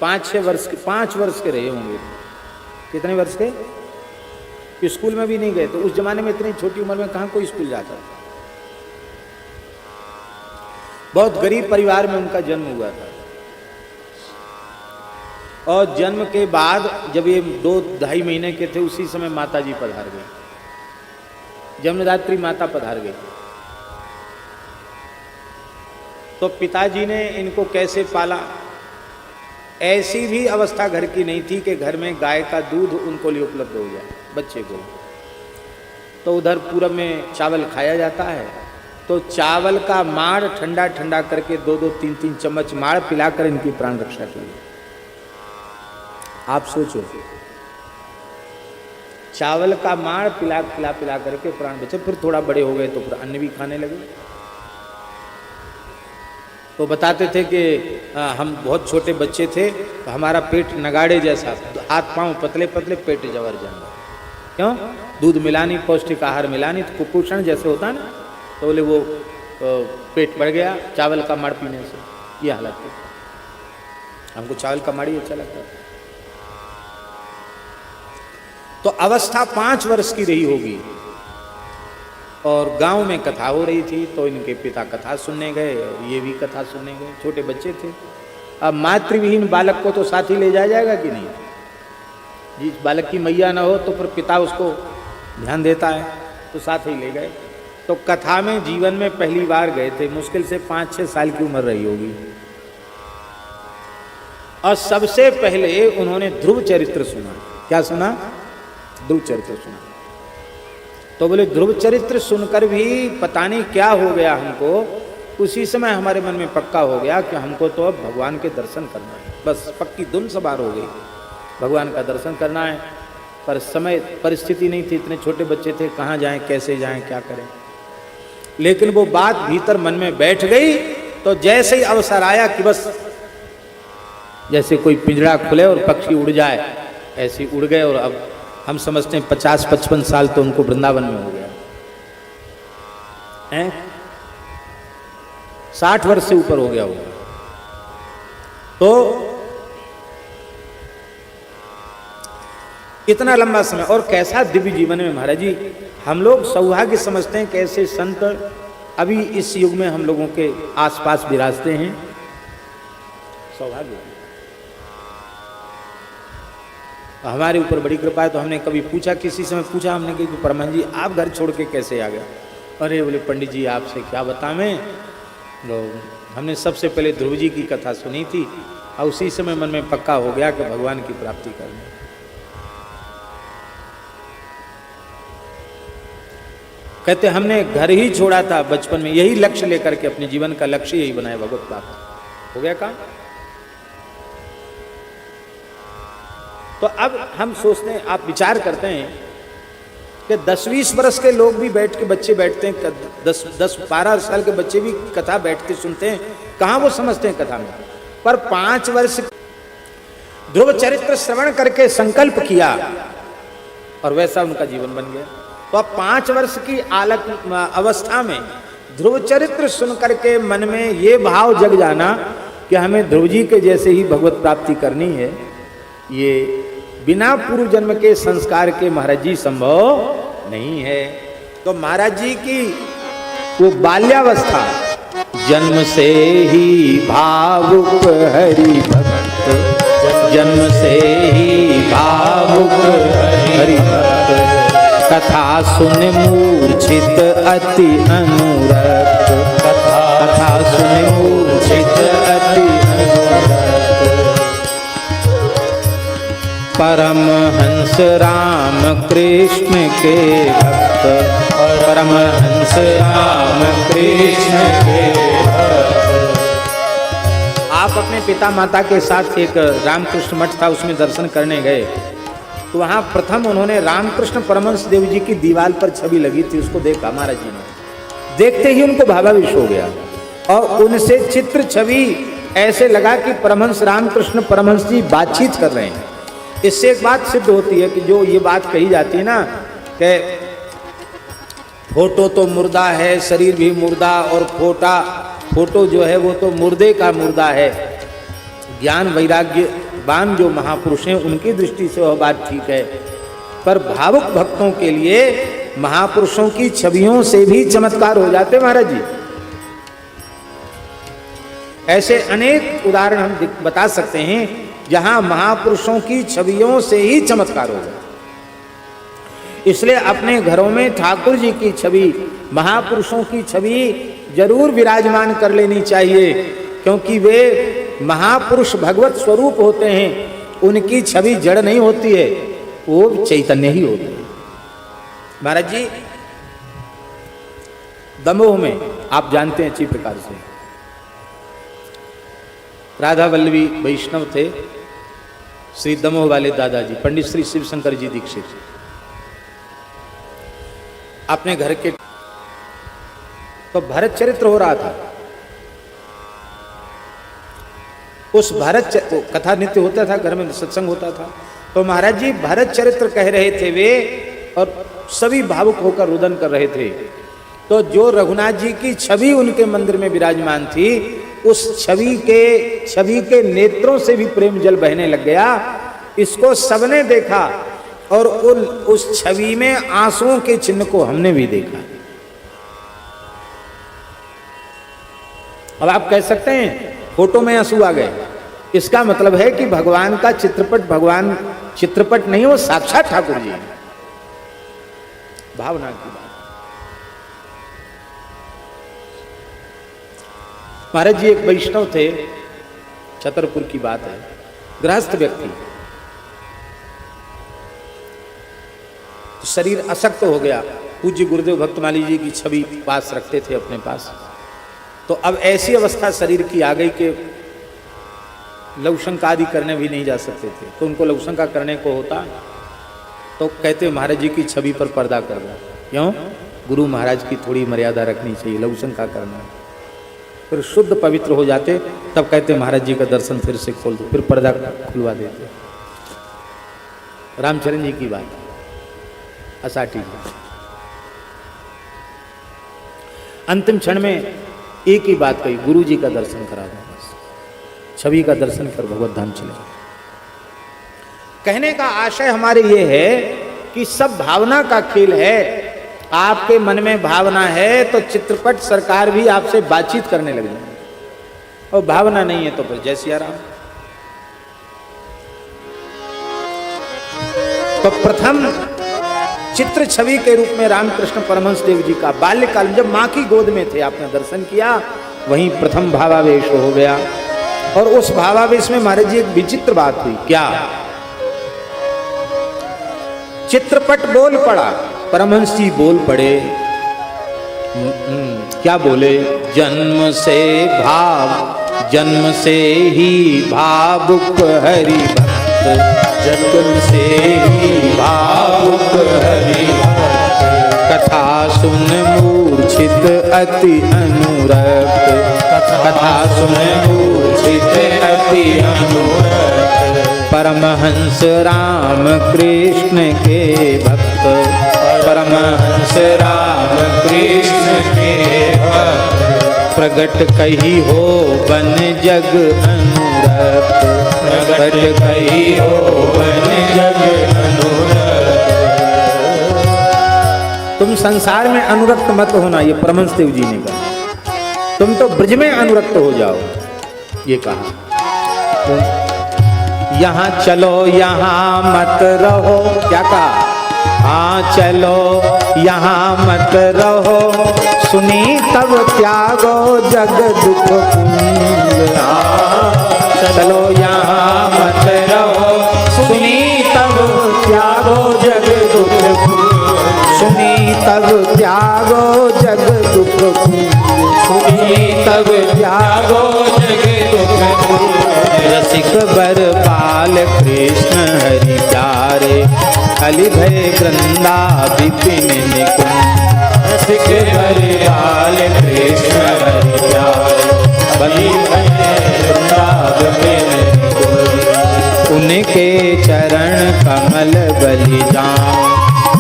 5 वर्ष के रहे होंगे। कितने वर्ष के? स्कूल में भी नहीं गए, तो उस जमाने में इतनी छोटी उम्र में कहाँ कोई स्कूल जाता। बहुत गरीब परिवार में उनका जन्म हुआ था और जन्म के बाद जब ये 2-2.5 महीने के थे, उसी समय माता जी पधार गई, जन्मदात्री माता पधार गई। तो पिताजी ने इनको कैसे पाला? ऐसी भी अवस्था घर की नहीं थी कि घर में गाय का दूध उनको लिए उपलब्ध हो जाए बच्चे को। तो उधर पूरब में चावल खाया जाता है, तो चावल का माड़ ठंडा ठंडा करके 2-2, 3-3 चम्मच माड़ पिलाकर इनकी प्राण रक्षा की। आप सोचो, चावल का माड़ पिला करके प्राण बचे। फिर थोड़ा बड़े हो गए तो फिर अन्न भी खाने लगे। तो बताते थे कि हम बहुत छोटे बच्चे थे तो हमारा पेट नगाड़े जैसा, हाथ पांव पतले पतले, पेट जवर जाना। क्यों? दूध मिला नहीं, पौष्टिक आहार मिला नहीं, तो कुपोषण जैसे होता है ना, तो बोले वो पेट बढ़ गया चावल का माड़ पीने से, ये हालत है। हमको चावल का माड़ ही अच्छा लगता है। तो अवस्था 5 वर्ष की रही होगी और गांव में कथा हो रही थी, तो इनके पिता कथा सुनने गए और ये भी कथा सुनने गए। छोटे बच्चे थे। अब मातृविहीन बालक को तो साथ ही ले जाया जाएगा कि नहीं? जिस बालक की मैया ना हो तो फिर पिता उसको ध्यान देता है, तो साथ ही ले गए। तो कथा में जीवन में पहली बार गए थे, मुश्किल से 5-6 साल की उम्र रही होगी। और सबसे पहले उन्होंने ध्रुव चरित्र सुना। क्या सुना? ध्रुव चरित्र सुना। तो बोले ध्रुव चरित्र सुनकर भी पता नहीं क्या हो गया हमको। उसी समय हमारे मन में पक्का हो गया कि हमको तो अब भगवान के दर्शन करना है। बस पक्की धुन सवार हो गई, भगवान का दर्शन करना है। पर समय परिस्थिति नहीं थी, इतने छोटे बच्चे थे, कहाँ जाएं, कैसे जाएं, क्या करें। लेकिन वो बात भीतर मन में बैठ गई। तो जैसे ही अवसर आया कि बस जैसे कोई पिंजरा खुले और पक्षी उड़ जाए, ऐसे उड़ गए। और अब हम समझते हैं 50-55 साल तो उनको वृंदावन में हो गया हैं, 60 वर्ष से ऊपर हो गया होगा। तो इतना लंबा समय और कैसा दिव्य जीवन में महाराज जी। हम लोग सौभाग्य समझते हैं कैसे संत अभी इस युग में हम लोगों के आसपास विराजते हैं। सौभाग्य हमारे ऊपर बड़ी कृपा है। तो हमने कभी पूछा, किसी समय पूछा हमने कि परमान जी आप घर छोड़ के कैसे आ गए? अरे बोले पंडित जी आपसे क्या बताएं, तो हमने सबसे पहले ध्रुव जी की कथा सुनी थी और उसी समय मन में पक्का हो गया कि भगवान की प्राप्ति करनी। कहते हमने घर ही छोड़ा था बचपन में, यही लक्ष्य लेकर के अपने जीवन का लक्ष्य यही बनाया, भगवत प्राप्ति। हो गया काम। तो अब हम सोचते हैं, आप विचार करते हैं कि 10-20 वर्ष के लोग भी बैठ के, बच्चे बैठते हैं, 10-12 साल के बच्चे भी कथा बैठ के सुनते हैं, कहाँ वो समझते हैं कथा में। पर 5 वर्ष ध्रुव चरित्र श्रवण करके संकल्प किया और वैसा उनका जीवन बन गया। तो अब 5 वर्ष की अवस्था में ध्रुव चरित्र सुन करके मन में ये भाव जग जाना कि हमें ध्रुव जी के जैसे ही भगवत प्राप्ति करनी है, ये बिना पूर्व जन्म के संस्कार के महाराज जी संभव नहीं है। तो महाराज जी की वो बाल्यावस्था, जन्म से ही भावुक हरि भक्त, जन्म से ही भावुक हरि भक्त, कथा सुन मूर्छित अति अनुरक्त, कथा सुन मूर्छित अति अनुरक्त, परमहंस राम कृष्ण के भक्त, परमहंस राम कृष्ण के भक्त। आप अपने पिता माता के साथ एक रामकृष्ण मठ था, उसमें दर्शन करने गए। तो वहाँ प्रथम उन्होंने रामकृष्ण परमहंस देव जी की दीवार पर छवि लगी थी, उसको देखा महाराज जी ने। देखते ही उनको भावाविष्ट हो गया और उनसे चित्र छवि ऐसे लगा कि परमहंस रामकृष्ण परमहंस जी बातचीत कर रहे हैं। इससे एक बात सिद्ध होती है कि जो ये बात कही जाती है ना कि फोटो तो मुर्दा है, शरीर भी मुर्दा, और फोटो जो है वो तो मुर्दे का मुर्दा है। ज्ञान वैराग्यवान जो महापुरुष हैं उनकी दृष्टि से वह बात ठीक है, पर भावुक भक्तों के लिए महापुरुषों की छवियों से भी चमत्कार हो जाते महाराज जी। ऐसे अनेक उदाहरण हम बता सकते हैं जहां महापुरुषों की छवियों से ही चमत्कार हो गया। इसलिए अपने घरों में ठाकुर जी की छवि, महापुरुषों की छवि जरूर विराजमान कर लेनी चाहिए, क्योंकि वे महापुरुष भगवत स्वरूप होते हैं। उनकी छवि जड़ नहीं होती है, वो चैतन्य ही होते हैं। महाराज जी दमोह में आप जानते हैं अच्छी प्रकार से, राधा वल्लभी वैष्णव थे, श्री दमोह वाले दादाजी पंडित श्री शिव शंकर जी दीक्षित अपने घर के, तो भरत चरित्र हो रहा था। उस भरत कथा नित्य होता था, घर में सत्संग होता था। तो महाराज जी भरत चरित्र कह रहे थे वे, और सभी भावुक होकर रुदन कर रहे थे। तो जो रघुनाथ जी की छवि उनके मंदिर में विराजमान थी, उस छवि के नेत्रों से भी प्रेम जल बहने लग गया। इसको सबने देखा और उस छवि में आंसुओं के चिन्ह को हमने भी देखा। अब आप कह सकते हैं फोटो में आंसू आ गए, इसका मतलब है कि भगवान का चित्रपट भगवान चित्रपट नहीं, वो साक्षात ठाकुर जी है। भावना की बात। महाराज जी एक वैष्णव थे, छतरपुर की बात है, गृहस्थ व्यक्ति, तो शरीर अशक्त हो गया। पूज्य गुरुदेव भक्तमाली जी की छवि पास रखते थे अपने पास। तो अब ऐसी अवस्था शरीर की आ गई कि लवशंका आदि करने भी नहीं जा सकते थे। तो उनको लवशंका करने को होता तो कहते महाराज जी की छवि पर पर्दा कर दो। क्यों? गुरु महाराज की थोड़ी मर्यादा रखनी चाहिए, लवशंका करना। फिर शुद्ध पवित्र हो जाते, तब कहते महाराज जी का दर्शन फिर से खोल दो, फिर पर्दा खुलवा देते। रामचरण जी की बात, असाठी की। अंतिम क्षण में एक ही बात कही, गुरु जी का दर्शन करा दो, बस छवि का दर्शन कर भगवत धाम चले। कहने का आशय हमारे ये है कि सब भावना का खेल है। आपके मन में भावना है तो चित्रपट सरकार भी आपसे बातचीत करने लग जाए, और भावना नहीं है तो फिर जय सिया राम। तो प्रथम चित्र छवि के रूप में रामकृष्ण परमहंस देव जी का बाल्यकाल में जब मां की गोद में थे आपने दर्शन किया, वहीं प्रथम भावावेश हो गया। और उस भावावेश में महाराज जी एक विचित्र बात हुई। क्या? चित्रपट बोल पड़ा, परमहंस जी बोल पड़े। क्या बोले? जन्म से ही भावुक हरि भक्त, जन्म से ही भावुक हरि भक्त, कथा सुन मूर्छित अति अनुरक्त, कथा सुन मूर्छित अति अनुरक्त, परमहंस राम कृष्ण के भक्त, परमहंस राम कृष्ण के भक्त, प्रगट कही हो बन जग अनुरक्त, प्रगट कही हो बन जग अनुरक्त। तुम संसार में अनुरक्त मत होना, ये परमहंस देव जी ने कहा। तुम तो ब्रज में अनुरक्त हो जाओ, ये कहा। यहाँ चलो यहाँ मत रहो, क्या कहा? हाँ चलो यहाँ मत रहो, सुनी तब त्यागो जग दुख कुंज। चलो यहाँ मत रहो, सुनी तब त्यागो जग दुख कुंज, सुनी तब त्यागो जग दुख कुंज, सुनी तब त्यागो जग दुख कुंज। रसिक बर पाल कृष्ण हरि प्यारे, कलि भय वृंदा विपिन निकुंज। रसिक बर पाल कृष्ण हरि प्यारे, कलि भय वृंदा विपिन निकुंज। उनके चरण कमल बलि जाऊं,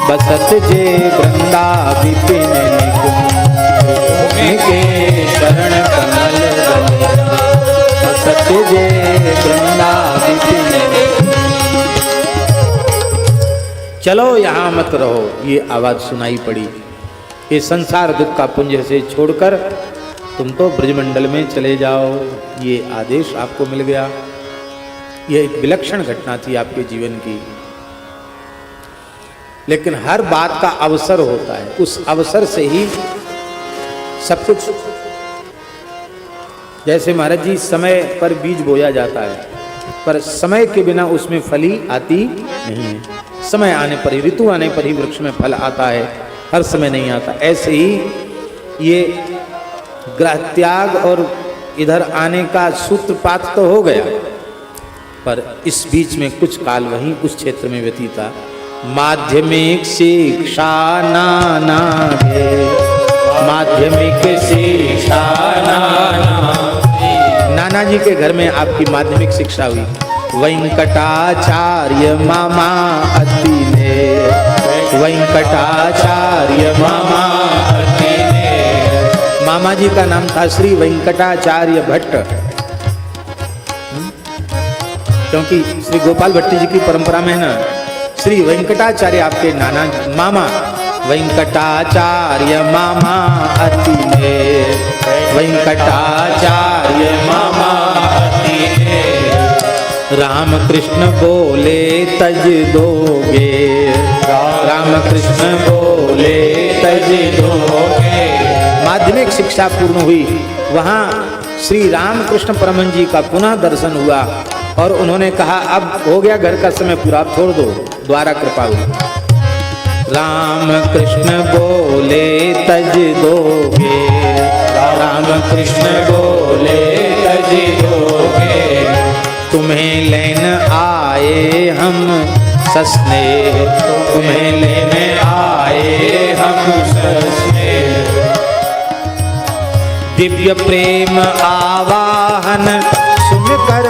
बसत जे वृंदा विपिन निकुंज। उनके चरण कमल बलि सत्य वृंदा विपिन। चलो यहाँ मत रहो, ये आवाज सुनाई पड़ी। ये संसार दुख का पुंज से छोड़कर तुम तो ब्रजमंडल में चले जाओ, ये आदेश आपको मिल गया। ये एक विलक्षण घटना थी आपके जीवन की। लेकिन हर बात का अवसर होता है, उस अवसर से ही सब कुछ। जैसे महाराज जी समय पर बीज बोया जाता है, पर समय के बिना उसमें फली आती नहीं है। समय आने पर ही, ऋतु आने पर ही वृक्ष में फल आता है, हर समय नहीं आता। ऐसे ही ये ग्रह त्याग और इधर आने का सूत्रपात तो हो गया, पर इस बीच में कुछ काल वहीं उस क्षेत्र में व्यतीत था। माध्यमिक शिक्षा नाना गे, माध्यमिक शिक्षा नाना जी के घर में आपकी माध्यमिक शिक्षा हुई। वेंकटाचार्य मामा अति ने, वेंकटाचार्य मामा अति ने, मामा जी का नाम था श्री वेंकटाचार्य भट्ट, क्योंकि श्री गोपाल भट्टी जी की परंपरा में है ना, श्री वेंकटाचार्य आपके नाना मामा, वेंकटाचार्य मामा अति ने, वेंकटाचार्य मामा अति ने, राम कृष्ण बोले तज दोगे, राम कृष्ण बोले तज दोगे। माध्यमिक शिक्षा पूर्ण हुई, वहाँ श्री रामकृष्ण परमहंस जी का पुनः दर्शन हुआ और उन्होंने कहा अब हो गया घर का समय पूरा, आप छोड़ दो, द्वारा कृपा हुई। राम कृष्ण बोले तज दोगे, राम कृष्ण बोले तज दोगे, तुम्हें लेन आए हम ससने, तुम्हें लेने आए हम ससने। दिव्य प्रेम आवाहन सुनकर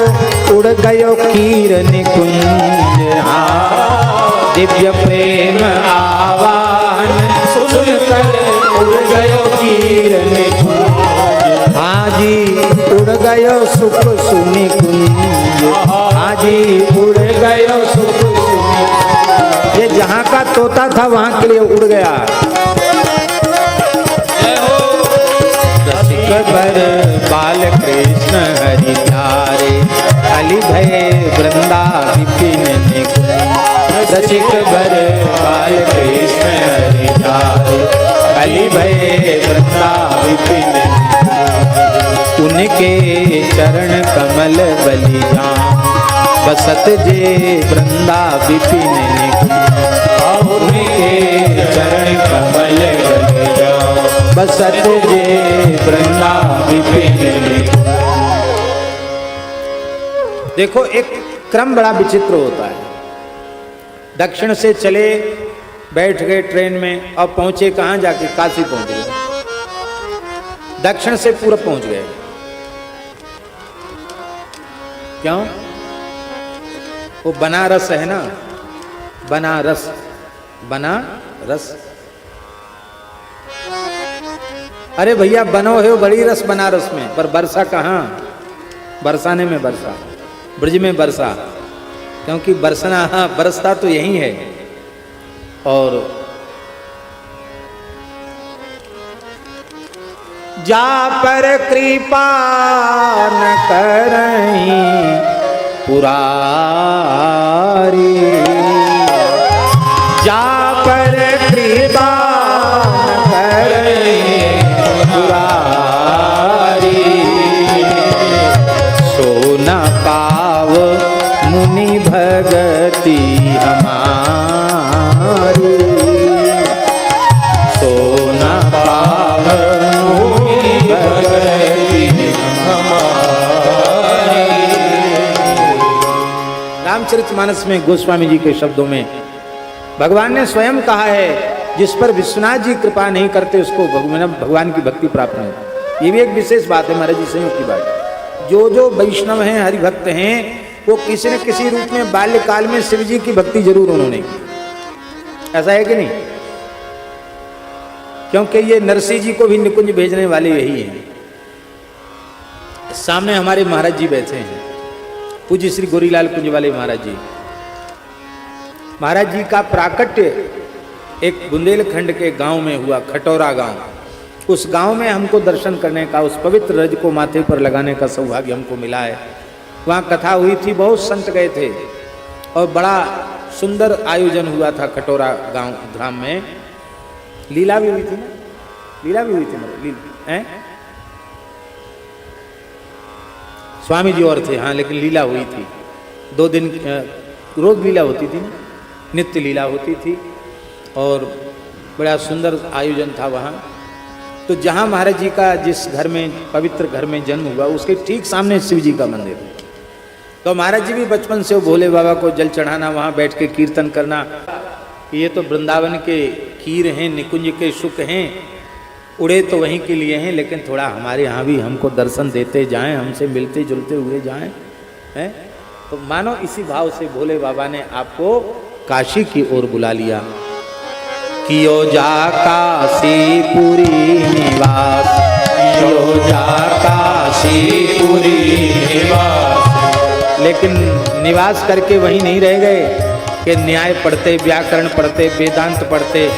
उड़ गयो कीर निकुंज, दिव्य प्रेम आवाहन सुनकर उड़ गयो कीर निकुंज, हाजी उड़ गयो सुख सुनि कुंज, हाजी उड़ गयो सुख सुनि। ये जहाँ का तोता था वहाँ के लिए उड़ गया। बर बाल कृष्ण हरि प्यारे, अली भय वृंदा विपिन निकुंज, रसिक बर बाल कृष्ण हरि प्यारे, अली भय वृंदा विपिन निकुंज, उनके चरण कमल बलि जान, बसत जे वृंदा विपिन निकुंज, उनके चरण कमल बलि जान, बसत जे वृंदा विपिन निकुंज। देखो एक क्रम बड़ा विचित्र होता है। दक्षिण से चले, बैठ गए ट्रेन में और पहुंचे कहां जाके, काशी पहुंच गए। दक्षिण से पूरब पहुंच गए, क्यों? वो बनारस है ना, बनारस, बनारस। अरे भैया बनो है बड़ी रस बनारस में, पर बरसा कहाँ? बरसाने में बरसा, ब्रज में बरसा, क्योंकि बरसना, हाँ बरसता तो यही है। और जा पर कृपा न करहीं पुरारी, जा पर कृपा न करहीं पुरारी, सो न पाव मुनि भगति हमारी, सो न पाव मुनि भगति हमारी। रामचरितमानस में गोस्वामी जी के शब्दों में भगवान ने स्वयं कहा है, जिस पर विश्वनाथ जी कृपा नहीं करते उसको भगवान की भक्ति प्राप्त नहीं होती। ये भी एक विशेष बात है महाराज जी, संयोग की बात। जो वैष्णव हैं, हरिभक्त हैं, वो किसी न किसी रूप में बाल्यकाल में शिव जी की भक्ति जरूर उन्होंने की। ऐसा है कि नहीं? क्योंकि ये नरसिंह जी को भी निकुंज भेजने वाले यही हैं। सामने हमारे महाराज जी बैठे हैं, पूज्य श्री गोरीलाल कुंज वाले महाराज जी। महाराज जी का प्राकट्य एक बुंदेलखंड के गांव में हुआ, खटौरा गांव। उस गांव में हमको दर्शन करने का, उस पवित्र रज को माथे पर लगाने का सौभाग्य हमको मिला है। वहाँ कथा हुई थी, बहुत संत गए थे और बड़ा सुंदर आयोजन हुआ था खटौरा गांव धाम में। लीला भी हुई थी ना, लीला भी हुई थी लीला, हैं? स्वामी जी और थे, हाँ, लेकिन लीला हुई थी 2 दिन, रोज लीला होती थी ना, नित्य लीला होती थी और बड़ा सुंदर आयोजन था वहाँ। तो जहाँ महाराज जी का जिस घर में, पवित्र घर में जन्म हुआ, उसके ठीक सामने शिव जी का मंदिर है। तो महाराज जी भी बचपन से वो भोले बाबा को जल चढ़ाना, वहाँ बैठ के कीर्तन करना। ये तो वृंदावन के कीर हैं, निकुंज के सुख हैं, उड़े तो वहीं के लिए हैं, लेकिन थोड़ा हमारे यहाँ भी हमको दर्शन देते जाएं, हमसे मिलते जुलते हुए जाएं, हैं? तो मानो इसी भाव से भोले बाबा ने आपको काशी की ओर बुला लिया। कियो जा काशीपुरी निवास,
जा काशीपुरी निवास।
लेकिन निवास करके वहीं नहीं रह गए कि न्याय पढ़ते, व्याकरण पढ़ते, वेदांत पढ़ते,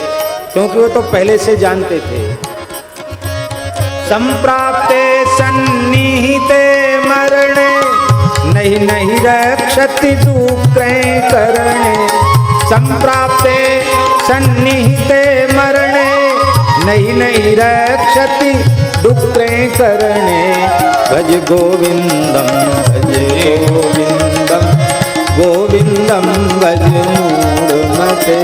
क्योंकि वो तो पहले से जानते थे। संप्राप्ते सन्निहिते मरणे नहीं नहीं रक्षति दुःखे करणे। संप्राप्ते सन्निहिते मरणे नहीं नहीं रक्षति दुःखे करणे। भज गोविंदम भज गोविंदम गोविंदम भज मूढ़मते।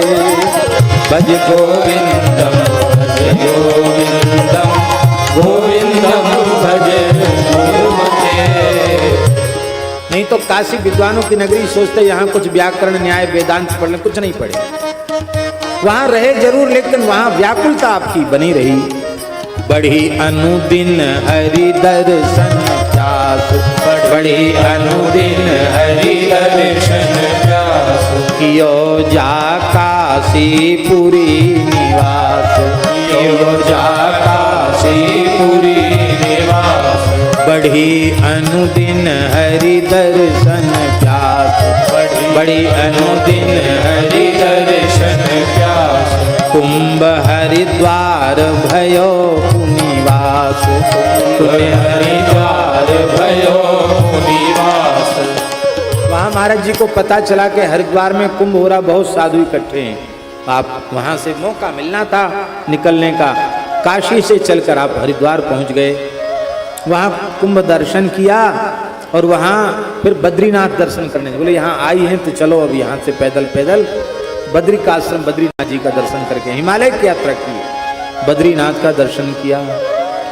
भज गोविंदम भज गोविंदम गोविंदम भज मूढ़मते। नहीं तो काशी विद्वानों की नगरी सोचते यहाँ कुछ व्याकरण न्याय वेदांत पढ़ लें, कुछ नहीं पढ़े। वहां रहे जरूर, लेकिन वहां व्याकुलता आपकी बनी रही। बढ़ी अनुदिन हरि दर्शन प्यास,
बढ़ी अनुदिन हरि दर्शन प्यास।
कियो जा काशीपुरी निवास,
कियो जा काशीपुरी निवास।
बढ़ी अनुदिन हरि दर्शन प्यास,
बढ़ी अनुदिन हरि दर्शन प्यास।
कुंभ हरिद्वार भयो निवास,
कुंभ हरिद्वार भयो निवास।
वहाँ महाराज जी को पता चला कि हरिद्वार में कुंभ हो रहा, बहुत साधु इकट्ठे हैं। आप वहाँ से मौका मिलना था निकलने का, काशी से चलकर आप हरिद्वार पहुँच गए। वहाँ कुंभ दर्शन किया और वहाँ फिर बद्रीनाथ दर्शन करने बोले, यहाँ आई हैं तो चलो अब यहाँ से पैदल पैदल बद्री का आश्रम बद्रीनाथ जी का दर्शन करके हिमालय की यात्रा की। बद्रीनाथ का दर्शन किया,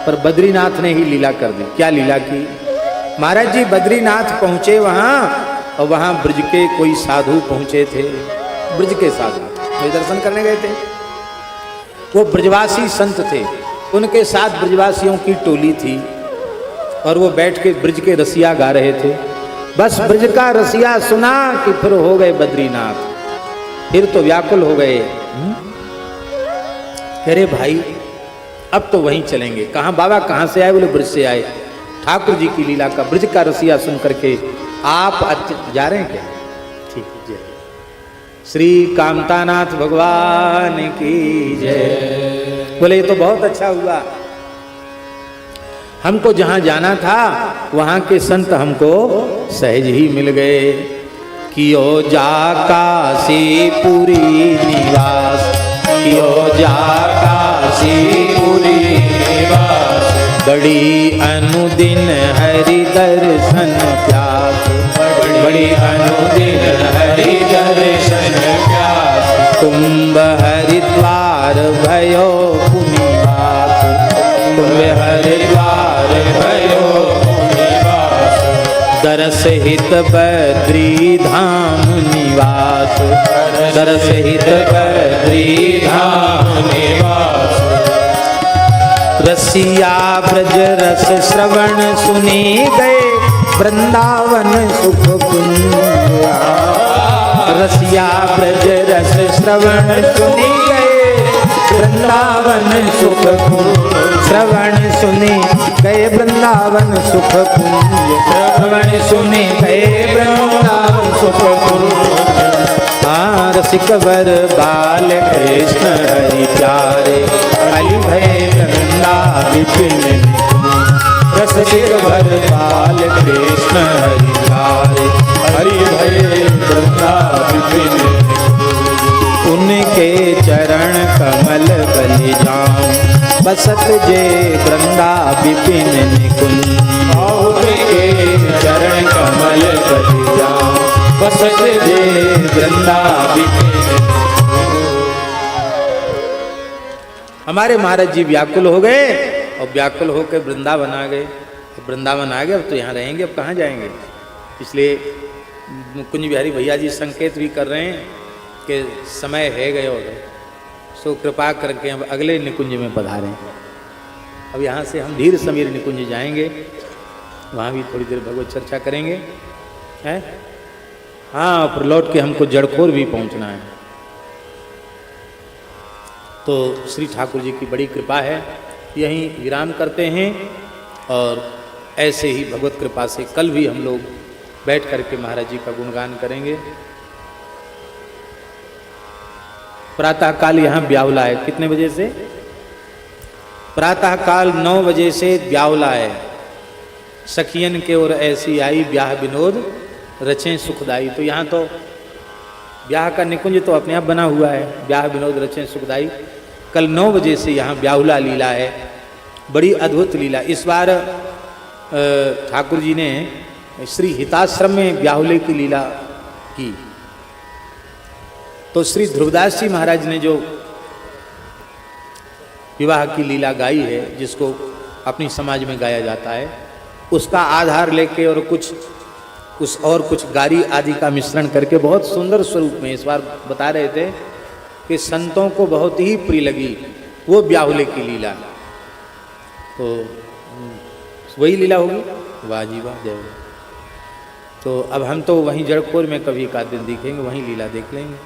पर बद्रीनाथ ने ही लीला कर दी। क्या लीला की? महाराज जी बद्रीनाथ पहुँचे वहाँ, और वहाँ ब्रज के कोई साधु पहुँचे थे। ब्रज के साधु वे दर्शन करने गए थे। वो ब्रजवासी संत थे, उनके साथ ब्रजवासियों की टोली थी, और वो बैठ के ब्रज के रसिया गा रहे थे। बस ब्रज का रसिया सुना कि फिर हो गए बद्रीनाथ, फिर तो व्याकुल हो गए। कह रहे भाई अब तो वहीं चलेंगे। कहाँ बाबा, कहाँ से आए? बोले ब्रज से आए। ठाकुर जी की लीला का ब्रज का रसिया सुन करके आप जा रहे हैं क्या? ठीक है, जय श्री कामतानाथ भगवान की जय। बोले ये तो बहुत अच्छा हुआ, हमको जहां जाना था वहां के संत हमको सहज ही मिल गए। कियो जा काशीपुरी निवास,
कियो जा काशीपुरी निवास।
बड़ी अनुदिन हरि दर्शन प्यास,
बड़ी अनुदिन हरि दर्शन प्यास।
कुंभ हरिद्वार भयो निवास,
कुंभ हरिद्वार भयो निवास।
दरस हित बद्री धाम निवास,
दरस हित बद्री धाम निवास।
रसिया ब्रज रस श्रवण सुनी गए, वृंदावन सुख कुंज। रसिया ब्रज रस श्रवण सुनी गए, वृंदावन सुख कुंज। श्रवण सुनी गए वृंदावन सुख कुंज,
श्रवण सुनी गए वृंदावन सुख कुंज।
हाँ रसिक वर बाल कृष्ण हरि प्यारे, हरि भय वृंदा विपिन।
रसिक वर बाल कृष्ण हरि प्यारे, हरि भय वृंदा विपिन।
उनके चरण कमल बलि जाऊं, बसत जे वृंदा विपिन निकुंज।
उनके चरण कमल बलि जाऊं, बसत जे वृंदा विपिन।
हमारे महाराज जी व्याकुल हो गए, और व्याकुल होकर वृंदावन आ गए। वृंदावन आ गए, अब तो यहाँ रहेंगे, अब कहाँ जाएंगे? इसलिए कुंज बिहारी भैया जी संकेत भी कर रहे हैं कि समय है गए हो गए, सो कृपा करके अब अगले निकुंज में पधारें। अब यहाँ से हम धीर समीर निकुंज जाएंगे, वहाँ भी थोड़ी देर भगवत चर्चा करेंगे, हैं? हाँ, फिर लौट के हमको जड़खोर भी पहुँचना है। तो श्री ठाकुर जी की बड़ी कृपा है, यहीं विराम करते हैं और ऐसे ही भगवत कृपा से कल भी हम लोग बैठ करके महाराज जी का गुणगान करेंगे। प्रातःकाल यहाँ ब्यावला है। कितने बजे से? प्रातःकाल 9 बजे से ब्यावला है। सखियन के ओर ऐसी आई ब्याह विनोद रचें सुखदाई। तो यहाँ तो ब्याह का निकुंज तो अपने आप बना हुआ है, ब्याह विनोद रचें सुखदाई। कल 9 बजे से यहाँ ब्याहुला लीला है, बड़ी अद्भुत लीला। इस बार ठाकुर जी ने श्री हिताश्रम में ब्याहुले की लीला की। तो श्री ध्रुवदास जी महाराज ने जो विवाह की लीला गाई है, जिसको अपनी समाज में गाया जाता है, उसका आधार लेके और कुछ गारी आदि का मिश्रण करके बहुत सुंदर स्वरूप में इस बार बता रहे थे कि संतों को बहुत ही प्रिय लगी वो ब्याहुले की लीला। तो वही लीला होगी। वाह जी वाह, जय। तो अब हम तो वहीं जड़पुर में कभी एक आध दिन दिखेंगे, वहीं लीला देख लेंगे।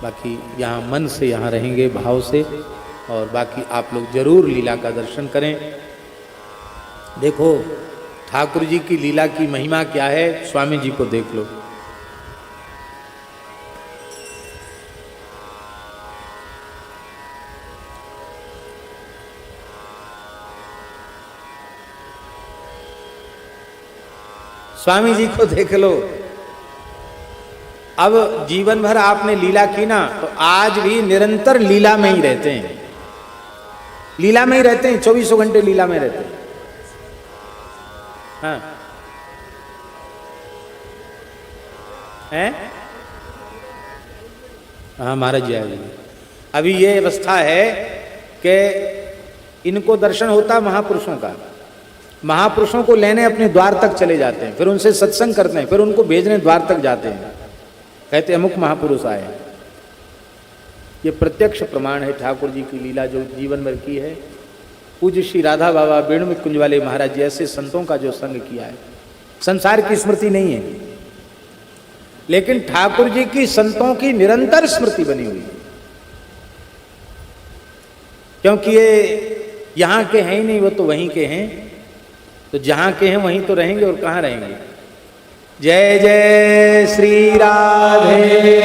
बाकी यहाँ मन से यहाँ रहेंगे, भाव से। और बाकी आप लोग जरूर लीला का दर्शन करें। देखो ठाकुर जी की लीला की महिमा क्या है, स्वामी जी को देख लो। स्वामी जी को देख लो। अब जीवन भर आपने लीला की ना, तो आज भी निरंतर लीला में ही रहते हैं, लीला में ही रहते हैं, 24 घंटे लीला में रहते हैं। हाँ हैं? हाँ महाराज जी आएंगे। अभी ये अवस्था है कि इनको दर्शन होता महापुरुषों का, महापुरुषों को लेने अपने द्वार तक चले जाते हैं, फिर उनसे सत्संग करते हैं, फिर उनको भेजने द्वार तक जाते हैं, कहते अमुक महापुरुष आए। ये प्रत्यक्ष प्रमाण है ठाकुर जी की लीला जो जीवन भर की है। पूज्य श्री राधा बाबा बेणु कुंज वाले महाराज जी ऐसे संतों का जो संग किया है, संसार की स्मृति नहीं है, लेकिन ठाकुर जी की संतों की निरंतर स्मृति बनी हुई है। क्योंकि ये यहाँ के हैं ही नहीं, वो तो वहीं के हैं। तो जहाँ के हैं वहीं तो रहेंगे, और कहाँ रहेंगे। जय जय श्री राधे।